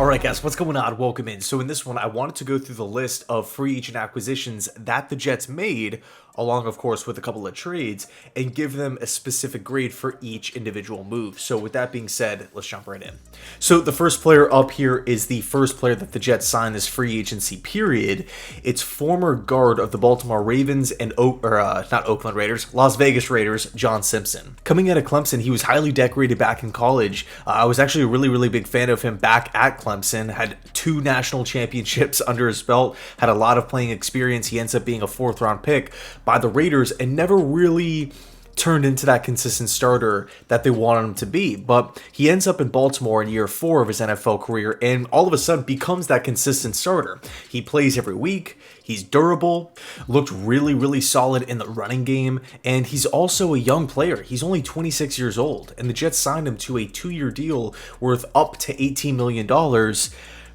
All right, guys, what's going on? Welcome in. So in this one, I wanted to go through the list of free agent acquisitions that the Jets made, along, of course, with a couple of trades, and give them a specific grade for each individual move. So with that being said, let's jump right in. So the first player up here is the first player that the Jets signed this free agency period. It's former guard of the Baltimore Ravens and not Oakland Raiders, Las Vegas Raiders, John Simpson. Coming out of Clemson, he was highly decorated back in college. I was actually a really big fan of him back at Clemson, had 2 national championships under his belt, had a lot of playing experience. He ends up being a 4th round pick by the Raiders and never really turned into that consistent starter that they wanted him to be. But he ends up in Baltimore in year 4 of his NFL career and all of a sudden becomes that consistent starter. He plays every week. He's durable, looked really solid in the running game, and he's also a young player. He's only 26 years old, and the Jets signed him to a 2-year deal worth up to $18 million.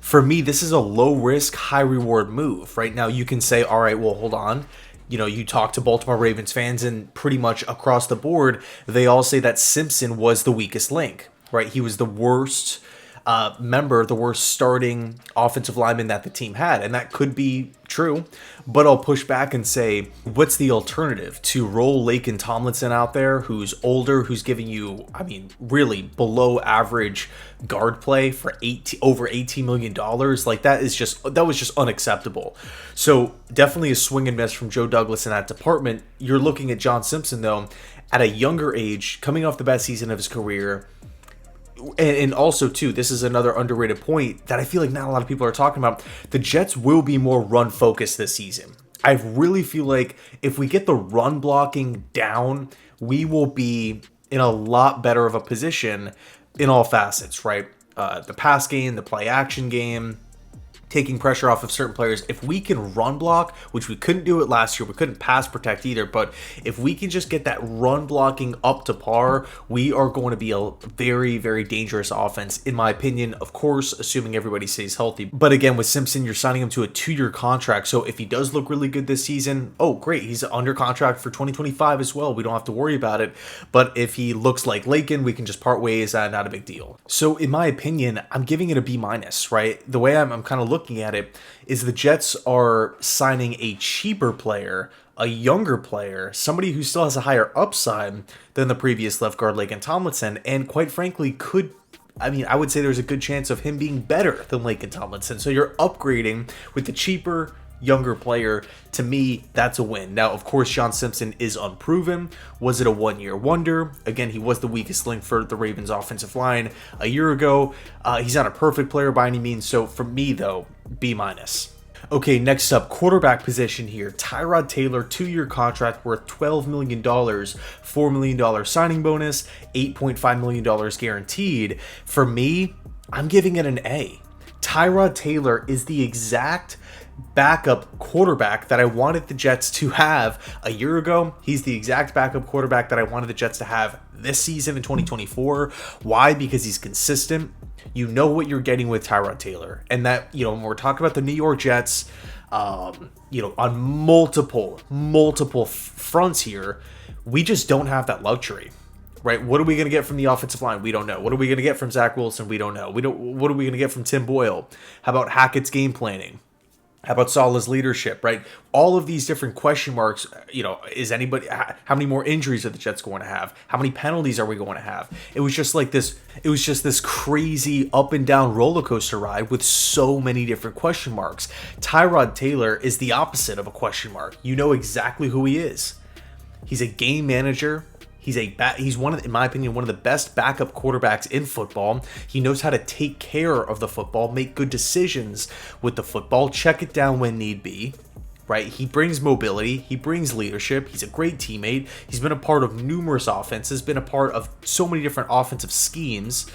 For me, this is a low-risk, high-reward move. Right now, you can say, all right, well, hold on. You know, you talk to Baltimore Ravens fans, and pretty much across the board, they all say that Simpson was the weakest link, right? He was the worst the worst starting offensive lineman that the team had. And that could be true, but I'll push back and say, what's the alternative to roll Laken Tomlinson out there, who's older, who's giving you, really below average guard play for over $18 million? Like that was just unacceptable. So definitely a swing and miss from Joe Douglas in that department. You're looking at John Simpson though, at a younger age, coming off the best season of his career. And also, too, this is another underrated point that I feel like not a lot of people are talking about. The Jets will be more run-focused this season. I really feel like if we get the run blocking down, we will be in a lot better of a position in all facets, right? The pass game, the play action game, taking pressure off of certain players. If we can run block, which we couldn't do it last year, we couldn't pass protect either, but if we can just get that run blocking up to par, we are going to be a very dangerous offense, in my opinion, of course, assuming everybody stays healthy. But again, with Simpson, you're signing him to a 2-year contract, so if he does look really good this season, oh great, he's under contract for 2025 as well. We don't have to worry about it. But if he looks like Laken, we can just part ways, not a big deal. So in my opinion, I'm giving it a B-, right? The way I'm kind of looking at it is the Jets are signing a cheaper player, a younger player, somebody who still has a higher upside than the previous left guard Laken Tomlinson, and quite frankly I would say there's a good chance of him being better than Laken Tomlinson. So you're upgrading with the cheaper, younger player. To me, that's a win. Now, of course, John Simpson is unproven. Was it a 1-year wonder? Again, he was the weakest link for the Ravens offensive line a year ago. He's not a perfect player by any means. So for me, though, B-. Okay, next up, quarterback position here. Tyrod Taylor, 2-year contract worth $12 million, $4 million signing bonus, $8.5 million guaranteed. For me, I'm giving it an A. Tyrod Taylor is the exact backup quarterback that I wanted the Jets to have a year ago. He's the exact backup quarterback that I wanted the Jets to have this season in 2024. Why? Because he's consistent. You know what you're getting with Tyrod Taylor. And that, when we're talking about the New York Jets, on multiple fronts here, we just don't have that luxury. Right? What are we going to get from the offensive line? We don't know. What are we going to get from Zach Wilson? We don't know. What are we going to get from Tim Boyle? How about Hackett's game planning? How about Saleh's leadership, right? All of these different question marks, how many more injuries are the Jets going to have? How many penalties are we going to have? It was just this crazy up and down roller coaster ride with so many different question marks. Tyrod Taylor is the opposite of a question mark. You know exactly who he is. He's a game manager. He's in my opinion, one of the best backup quarterbacks in football. He knows how to take care of the football, make good decisions with the football, check it down when need be, right? He brings mobility. He brings leadership. He's a great teammate. He's been a part of numerous offenses, been a part of so many different offensive schemes.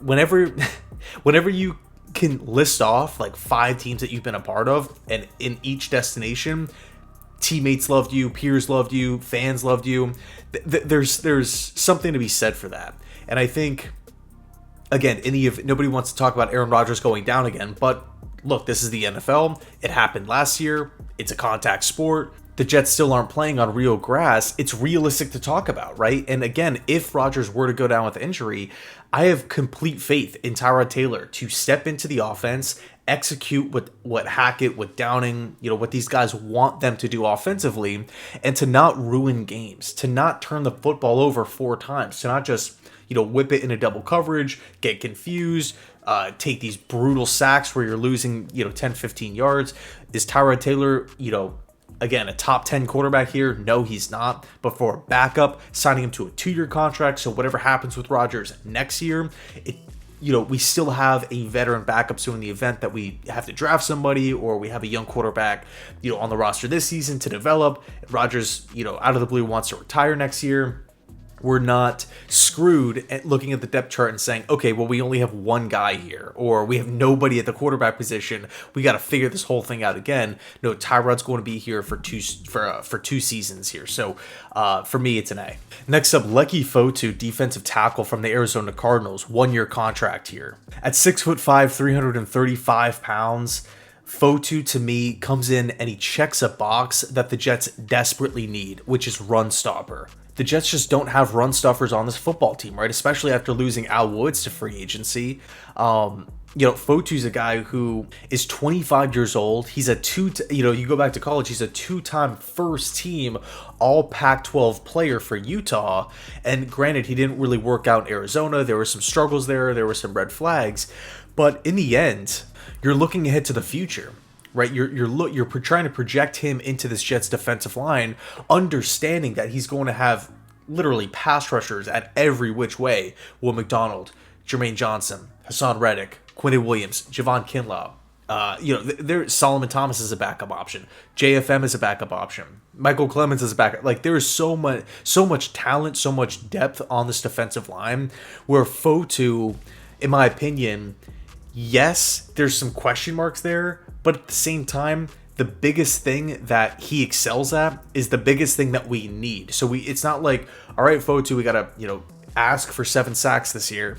Whenever you can list off like 5 teams that you've been a part of, and in each destination, teammates loved you, peers loved you, fans loved you. There's something to be said for that. And I think, again, nobody wants to talk about Aaron Rodgers going down again, but look, this is the NFL. It happened last year. It's a contact sport. the Jets still aren't playing on real grass, it's realistic to talk about, right? And again, if Rodgers were to go down with injury, I have complete faith in Tyrod Taylor to step into the offense, execute what Hackett, what Downing, what these guys want them to do offensively, and to not ruin games, to not turn the football over 4 times, to not just whip it into double coverage, get confused, take these brutal sacks where you're losing 10, 15 yards. Is Tyrod Taylor again, a top 10 quarterback here? No, he's not. But for a backup, signing him to a 2-year contract, so whatever happens with Rodgers next year, we still have a veteran backup. So in the event that we have to draft somebody, or we have a young quarterback, on the roster this season to develop, Rodgers, out of the blue wants to retire next year, we're not screwed at looking at the depth chart and saying, okay, well, we only have one guy here, or we have nobody at the quarterback position. We got to figure this whole thing out again. No, Tyrod's going to be here for two seasons here. So for me, it's an A. Next up, Leki Fotu, defensive tackle from the Arizona Cardinals, 1-year contract here. At 6'5", 335 pounds, Fotu, to me, comes in and he checks a box that the Jets desperately need, which is run stopper. The Jets just don't have run stuffers on this football team, right? Especially after losing Al Woods to free agency. Fotu's a guy who is 25 years old. He's you go back to college, he's a 2-time first team all Pac-12 player for Utah. And granted, he didn't really work out in Arizona. There were some struggles there. There were some red flags. But in the end, you're looking ahead to the future, right? You're trying to project him into this Jets defensive line, understanding that he's going to have literally pass rushers at every which way. Will McDonald, Jermaine Johnson, Hassan Reddick, Quinton Williams, Javon Kinlaw. Solomon Thomas is a backup option. JFM is a backup option. Michael Clemens is a backup. Like, there is so much talent, so much depth on this defensive line, where Fotu, in my opinion, yes, there's some question marks there, but at the same time, the biggest thing that he excels at is the biggest thing that we need. So it's not like, all right, Fotu, we got to, ask for 7 sacks this year,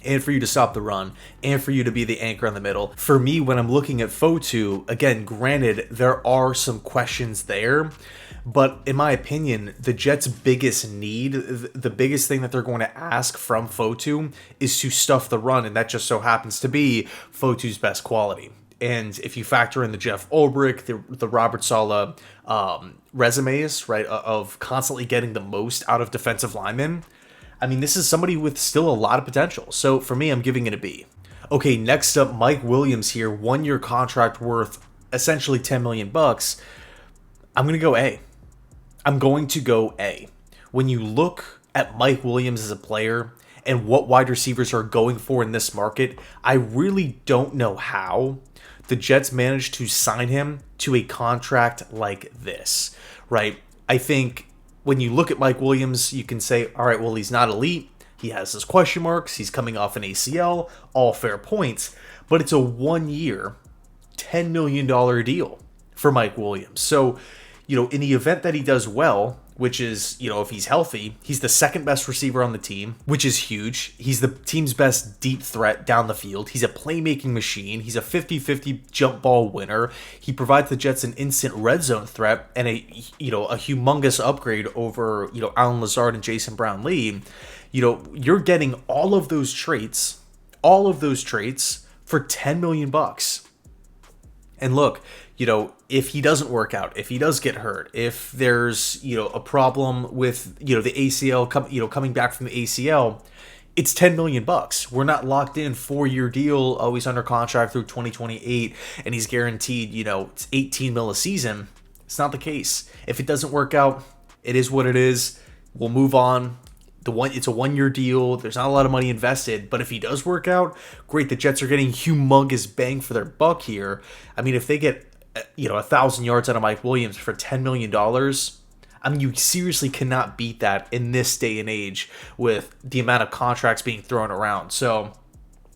and for you to stop the run, and for you to be the anchor in the middle. For me, when I'm looking at Fotu, again, granted, there are some questions there, but in my opinion, the Jets' biggest need, the biggest thing that they're going to ask from Fotu is to stuff the run, and that just so happens to be Fotu's best quality. And if you factor in the Jeff Ulbrich, the Robert Saleh resumes, right, of constantly getting the most out of defensive linemen, I mean, this is somebody with still a lot of potential. So for me, I'm giving it a B. Okay, next up, Mike Williams here, 1-year contract worth essentially $10 million. I'm going to go A. I'm going to go A. When you look at Mike Williams as a player and what wide receivers are going for in this market, I really don't know how the Jets managed to sign him to a contract like this, right? I think when you look at Mike Williams, you can say, all right, well, he's not elite. He has his question marks. He's coming off an ACL, all fair points, but it's a 1-year, $10 million deal for Mike Williams. So, in the event that he does well, which is, if he's healthy, he's the second best receiver on the team, which is huge. He's the team's best deep threat down the field. He's a playmaking machine. He's a 50-50 jump ball winner. He provides the Jets an instant red zone threat and a humongous upgrade over, Allen Lazard and Jason Brown-Lee. You're getting all of those traits for $10 million. And look, if he doesn't work out, if he does get hurt, if there's, a problem with, the ACL, coming back from the ACL, it's $10 million. We're not locked in 4-year deal. Oh, he's under contract through 2028 and he's guaranteed, it's 18 mil a season. It's not the case. If it doesn't work out, it is what it is. We'll move on. It's a 1-year deal. There's not a lot of money invested, but if he does work out, great. The Jets are getting humongous bang for their buck here. I mean, if they get 1,000 yards out of Mike Williams for $10 million, I mean, you seriously cannot beat that in this day and age with the amount of contracts being thrown around. So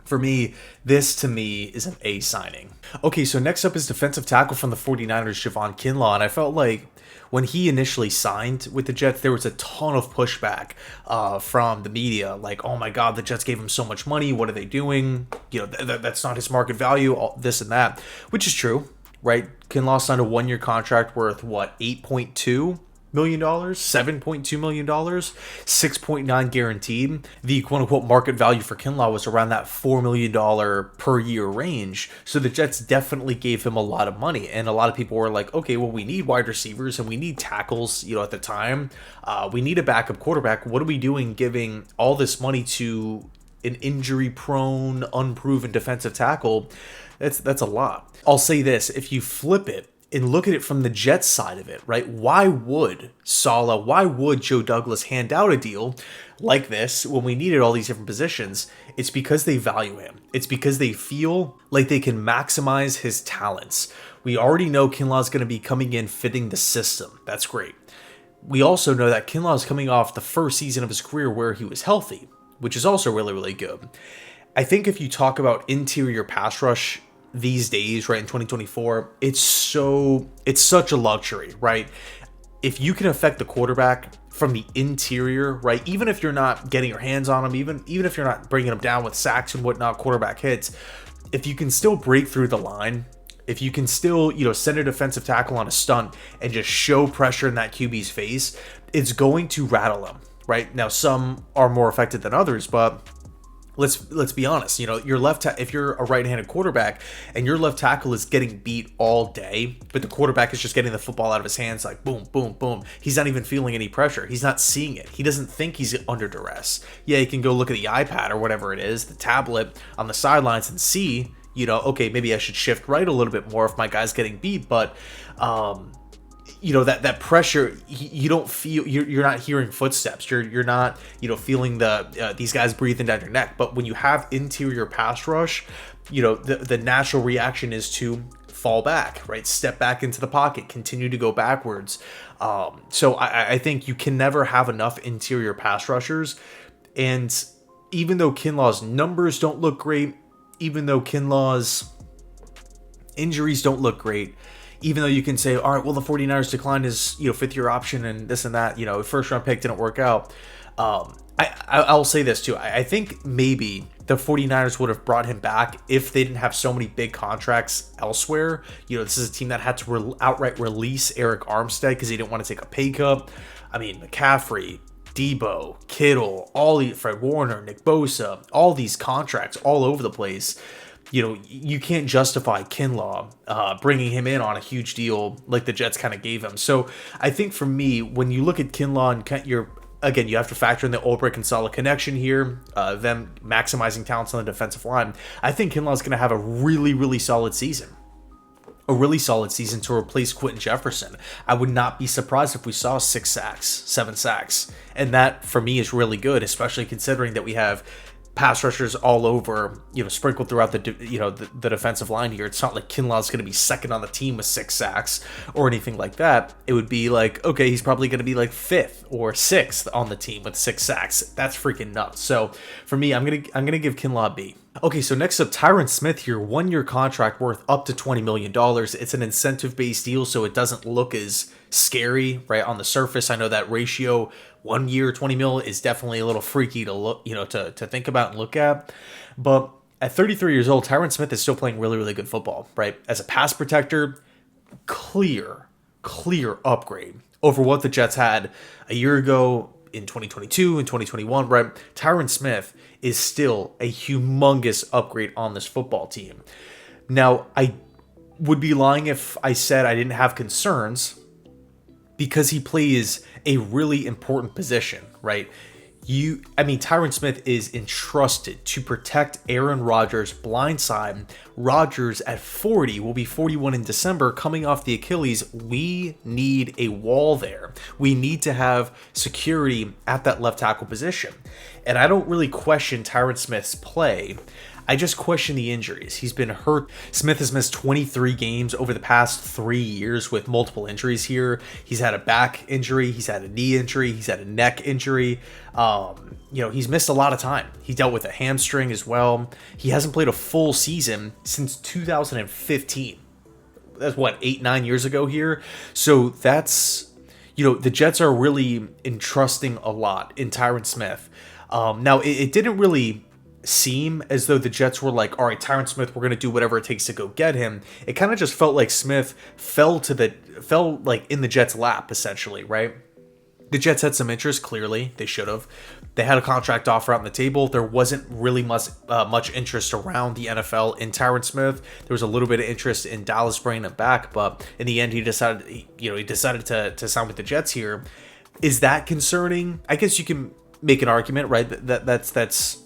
for me, this to me is an A signing. Okay, so next up is defensive tackle from the 49ers, Javon Kinlaw, and I felt like when he initially signed with the Jets, there was a ton of pushback from the media. Like, oh my God, the Jets gave him so much money. What are they doing? That's not his market value, all this and that, which is true, right? Kinlaw signed a 1-year contract worth, what, $8.2 million, $7.2 million, 6.9 guaranteed. The quote-unquote market value for Kinlaw was around that $4 million per year range. So the Jets definitely gave him a lot of money. And a lot of people were like, okay, well, we need wide receivers and we need tackles, at the time. We need a backup quarterback. What are we doing giving all this money to an injury-prone, unproven defensive tackle? That's a lot. I'll say this, if you flip it and look at it from the Jets side of it, right? Why would Joe Douglas hand out a deal like this when we needed all these different positions? It's because they value him. It's because they feel like they can maximize his talents. We already know Kinlaw is going to be coming in fitting the system. That's great. We also know that Kinlaw is coming off the first season of his career where he was healthy, which is also really, really good. I think if you talk about interior pass rush these days, right, in 2024, it's such a luxury, right? If you can affect the quarterback from the interior, right, even if you're not getting your hands on him, even if you're not bringing him down with sacks and whatnot, quarterback hits, if you can still break through the line, if you can still, send a defensive tackle on a stunt and just show pressure in that QB's face, it's going to rattle him, right? Now, some are more affected than others, but let's be honest. If you're a right-handed quarterback and your left tackle is getting beat all day, but the quarterback is just getting the football out of his hands like boom, boom, boom. He's not even feeling any pressure. He's not seeing it. He doesn't think he's under duress. Yeah, he can go look at the iPad or whatever it is, the tablet on the sidelines and see, okay, maybe I should shift right a little bit more if my guy's getting beat, but that pressure, you don't feel, you're not hearing footsteps, you're not feeling these guys breathing down your neck. But when you have interior pass rush, the natural reaction is to fall back, right? Step back into the pocket, continue to go backwards. So I think you can never have enough interior pass rushers. And even though Kinlaw's numbers don't look great, even though Kinlaw's injuries don't look great, even though you can say, all right, well, the 49ers declined his, fifth year option and this and that, first round pick didn't work out. I'll say this too. I think maybe the 49ers would have brought him back if they didn't have so many big contracts elsewhere. This is a team that had to outright release Eric Armstead because he didn't want to take a pay cut. I mean, McCaffrey, Debo, Kittle, Fred Warner, Nick Bosa, all these contracts all over the place. You can't justify Kinlaw bringing him in on a huge deal like the Jets kind of gave him. So I think for me, when you look at Kinlaw, and you have to factor in the Ulbrich and Saleh connection here, them maximizing talents on the defensive line. I think Kinlaw is going to have a really, really solid season. A really solid season to replace Quentin Jefferson. I would not be surprised if we saw 6 sacks, 7 sacks. And that, for me, is really good, especially considering that we have pass rushers all over, sprinkled throughout the defensive line here. It's not like Kinlaw is going to be second on the team with 6 sacks or anything like that. It would be like, okay, he's probably going to be like 5th or 6th on the team with 6 sacks. That's freaking nuts. So for me, I'm gonna give Kinlaw a B. Okay, so next up, Tyron Smith here, 1-year contract worth up to $20 million. It's an incentive-based deal, so it doesn't look as scary, right, on the surface. I know that ratio, 1 year, 20 mil, is definitely a little freaky to look, to think about and look at. But at 33 years old, Tyron Smith is still playing really, really good football, right? As a pass protector, clear upgrade over what the Jets had a year ago in 2022 and 2021, right? Tyron Smith is still a humongous upgrade on this football team. Now, I would be lying if I said I didn't have concerns because he plays a really important position, right? Tyron Smith is entrusted to protect Aaron Rodgers' blindside. Rodgers at 40 will be 41 in December, coming off the Achilles. We need a wall there. We need to have security at that left tackle position. And I don't really question Tyron Smith's play. I just question the injuries. He's been hurt. Smith has missed 23 games over the past 3 years with multiple injuries here. He's had a back injury. He's had a knee injury. He's had a neck injury. He's missed a lot of time. He dealt with a hamstring as well. He hasn't played a full season since 2015. That's 8-9 years ago here. So that's, the Jets are really entrusting a lot in Tyron Smith. Now, it didn't really seem as though the Jets were like, all right, Tyron Smith, we're going to do whatever it takes to go get him. It kind of just felt like Smith fell like in the Jets' lap, essentially, right? The Jets had some interest, clearly. They should have. They had a contract offer out on the table. There wasn't really much interest around the NFL in Tyron Smith. There was a little bit of interest in Dallas bringing him back, but in the end, he decided to sign with the Jets here. Is that concerning? I guess you can make an argument, right? That's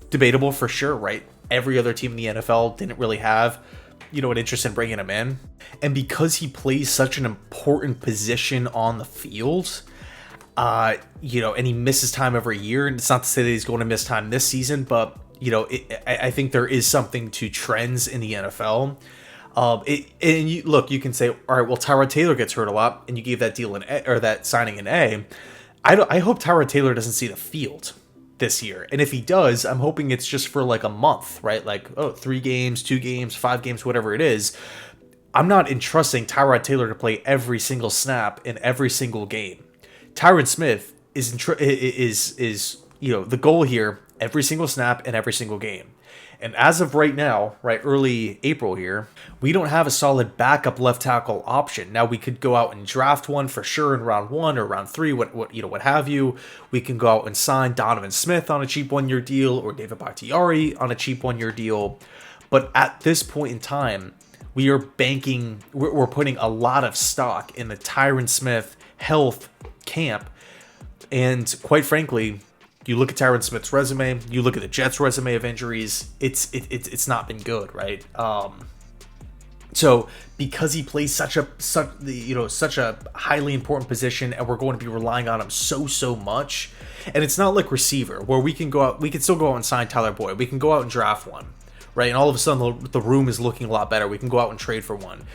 debatable for sure, right? Every other team in the NFL didn't really have, an interest in bringing him in. And because he plays such an important position on the field, and he misses time every year, and it's not to say that he's going to miss time this season, but, I think there is something to trends in the NFL. You can say, all right, well, Tyrod Taylor gets hurt a lot, and you gave that deal that signing an A. I hope Tyrod Taylor doesn't see the field this year. And if he does, I'm hoping it's just for like a month, right? Like, 3 games, 2 games, 5 games, whatever it is. I'm not entrusting Tyrod Taylor to play every single snap in every single game. Tyron Smith is the goal here, every single snap in every single game. And as of right now, right, early April here, we don't have a solid backup left tackle option. Now we could go out and draft one for sure in round 1 or round 3, what have you. We can go out and sign Donovan Smith on a cheap 1-year deal or David Bakhtiari on a cheap 1-year deal. But at this point in time, we're putting a lot of stock in the Tyron Smith health camp. And quite frankly, you look at Tyron Smith's resume, you look at the Jets' resume of injuries, it's not been good, right? So because he plays such a highly important position, and we're going to be relying on him so much, and it's not like receiver where we can still go out and sign Tyler Boyd, we can go out and draft one, right? And all of a sudden the room is looking a lot better. We can go out and trade for one.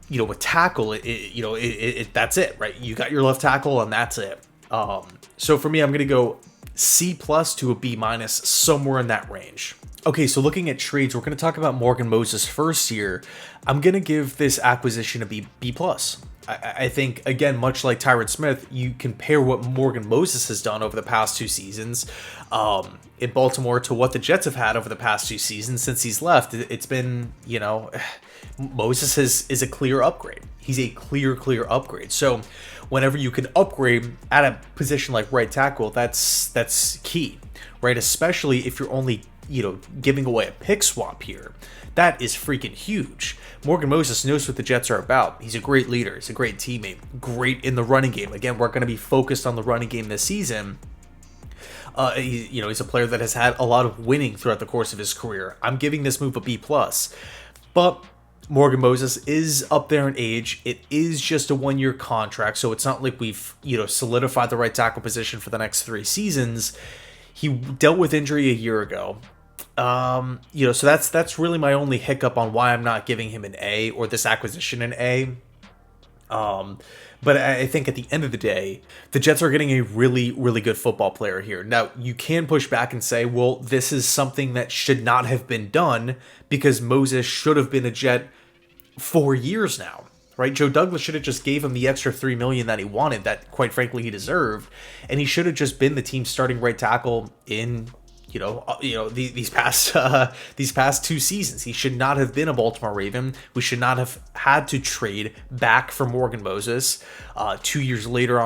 With tackle, that's it, right? You got your left tackle, and that's it. So for me, I'm going to go C+ to a B-, somewhere in that range. Okay, so looking at trades, we're going to talk about Morgan Moses first here. I'm going to give this acquisition a B+. I think, again, much like Tyron Smith, you compare what Morgan Moses has done over the past 2 seasons in Baltimore to what the Jets have had over the past 2 seasons since he's left. It's been, Moses is a clear upgrade. He's a clear upgrade. So whenever you can upgrade at a position like right tackle, that's key, right? Especially if you're only, giving away a pick swap here. That is freaking huge. Morgan Moses knows what the Jets are about. He's a great leader. He's a great teammate. Great in the running game. Again, we're going to be focused on the running game this season. He's a player that has had a lot of winning throughout the course of his career. I'm giving this move a B+. But Morgan Moses is up there in age. It is just a 1-year contract, so it's not like we've, solidified the right tackle position for the next 3 seasons. He dealt with injury a year ago. So that's really my only hiccup on why I'm not giving him an A or this acquisition an A. But I think at the end of the day, the Jets are getting a really, really good football player here. Now, you can push back and say, well, this is something that should not have been done because Moses should have been a Jet 4 years now, right? Joe Douglas should have just gave him the extra $3 million that he wanted, that quite frankly he deserved, and he should have just been the team's starting right tackle in these past 2 seasons. He should not have been a Baltimore Raven. We should not have had to trade back for Morgan Moses 2 years later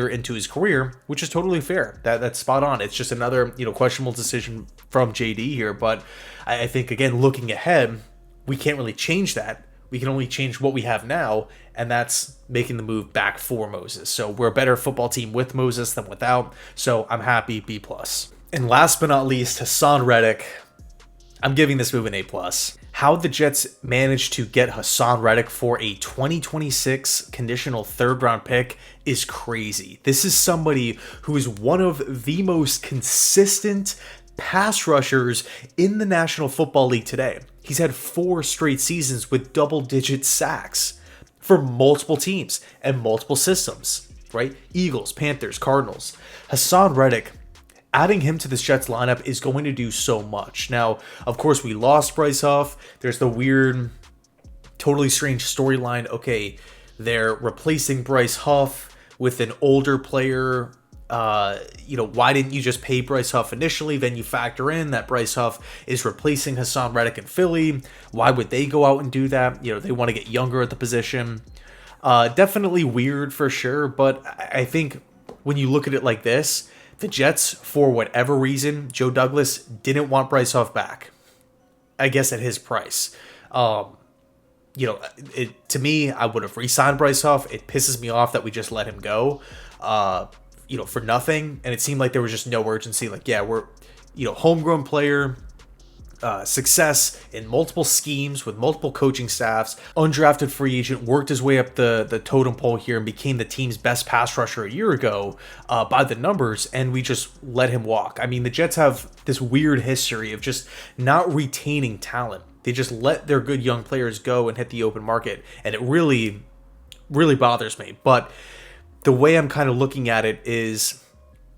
into his career, which is totally fair. That's spot on. It's just another questionable decision from JD here. But I think, again, looking ahead, we can't really change that. We can only change what we have now, and that's making the move back for Moses. So we're a better football team with Moses than without. So I'm happy, B+. And last but not least, Hassan Reddick. I'm giving this move an A+. How the Jets managed to get Hassan Reddick for a 2026 conditional 3rd-round pick is crazy. This is somebody who is one of the most consistent pass rushers in the National Football League today. He's had 4 straight seasons with double-digit sacks for multiple teams and multiple systems, right? Eagles, Panthers, Cardinals. Hassan Reddick, adding him to this Jets lineup is going to do so much. Now, of course, we lost Bryce Huff. There's the weird, totally strange storyline. Okay, they're replacing Bryce Huff with an older player Why didn't you just pay Bryce Huff initially? Then you factor in that Bryce Huff is replacing Hassan Reddick in Philly. Why would they go out and do that? They want to get younger at the position. Definitely weird for sure, but I think when you look at it like this, the Jets, for whatever reason, Joe Douglas didn't want Bryce Huff back. I guess at his price. To me, I would have re-signed Bryce Huff. It pisses me off that we just let him go. For nothing, and it seemed like there was just no urgency. Like, yeah, we're, homegrown player, success in multiple schemes with multiple coaching staffs, undrafted free agent, worked his way up the totem pole here and became the team's best pass rusher a year ago by the numbers, and we just let him walk. I mean, the Jets have this weird history of just not retaining talent. They just let their good young players go and hit the open market, and it really, really bothers me. But the way I'm kind of looking at it is,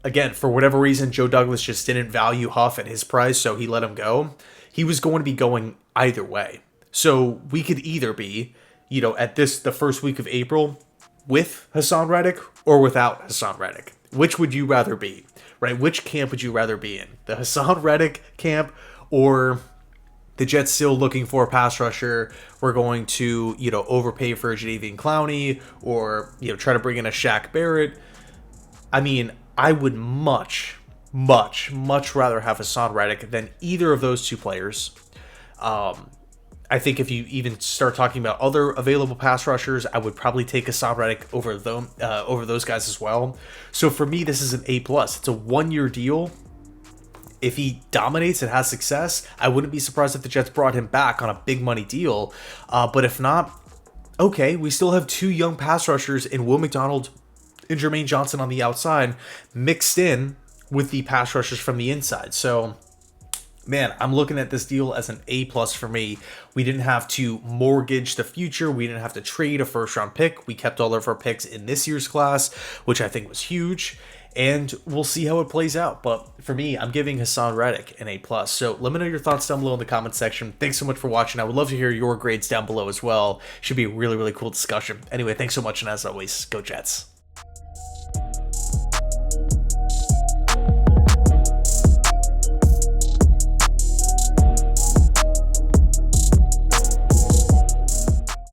again, for whatever reason, Joe Douglas just didn't value Huff at his price, so he let him go. He was going to be going either way. So we could either be, at the first week of April with Hassan Reddick or without Hassan Reddick. Which would you rather be, right? Which camp would you rather be in? The Hassan Reddick camp, or the Jets still looking for a pass rusher? We're going to, overpay for Jadeveon Clowney, or, try to bring in a Shaq Barrett. I mean, I would much rather have Hassan Reddick than either of those two players. I think if you even start talking about other available pass rushers, I would probably take Hassan Reddick over those guys as well. So for me, this is an A+. It's a 1-year deal. If he dominates and has success, I wouldn't be surprised if the Jets brought him back on a big money deal. But if not, okay, we still have two young pass rushers in Will McDonald and Jermaine Johnson on the outside, mixed in with the pass rushers from the inside. So, man, I'm looking at this deal as an A+ for me. We didn't have to mortgage the future. We didn't have to trade a first-round pick. We kept all of our picks in this year's class, which I think was huge. And we'll see how it plays out. But for me, I'm giving Hassan Reddick an A+. So let me know your thoughts down below in the comment section. Thanks so much for watching. I would love to hear your grades down below as well. Should be a really, really cool discussion. Anyway, thanks so much. And as always, go Jets.